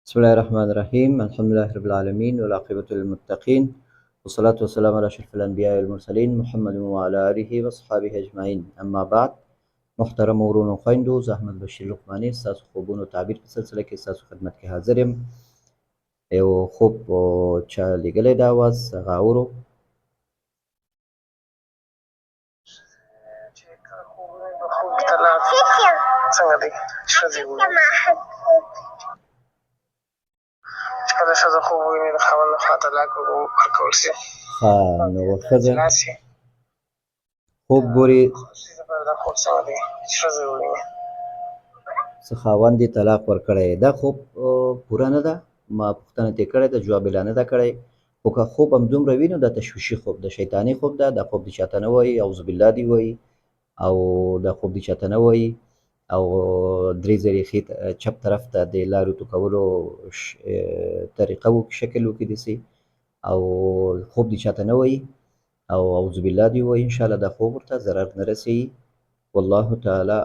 بسم الله الرحمن الرحيم. الحمد لله رب العالمين والعاقبة للمتقين، والصلاة والسلام على أشرف الأنبياء والمرسلين محمد وعلى آله وصحبه أجمعين. أما بعد، محترم ورونو خویندو، زه احمد بشیر لقمانی ستاسو خوبونو تعبیر په سلسله کې ستاسو خدمت کې حاضر یم. یو خوب چا لیږلی د اواز هغه اورو. خوب طلاق څنګه دی؟ ښځې وویل چې کله ښځه خوب وویني د خاوند لخوا طلاق ورکول شي. نو ښځه خوب ګوري دا خوب څنګه دی چې ښځه وویني څه خاوند یې طلاق ورکړی. دا خوب پوره نه ده، ما پوښتنه ترې کړې ده، جواب یې لا نه ده کړی. خو که خوب همدومره وي نو دا تشویشي خوب ده، شیطاني خوب ده. دا خوب دې چاته نه وایي، اعوذ بالله دې وایي، او دا خوب دې چاته نه وایي. او درې ځلې ښي چپ طرف ته د لارې تو کولو طریقه شکل وکړي داسې، او خوب دې چاته نه وایي او اعوذ بالله دې وایي. انشاءالله دا خوب ورته ضرر نه رسوي. والله تعالی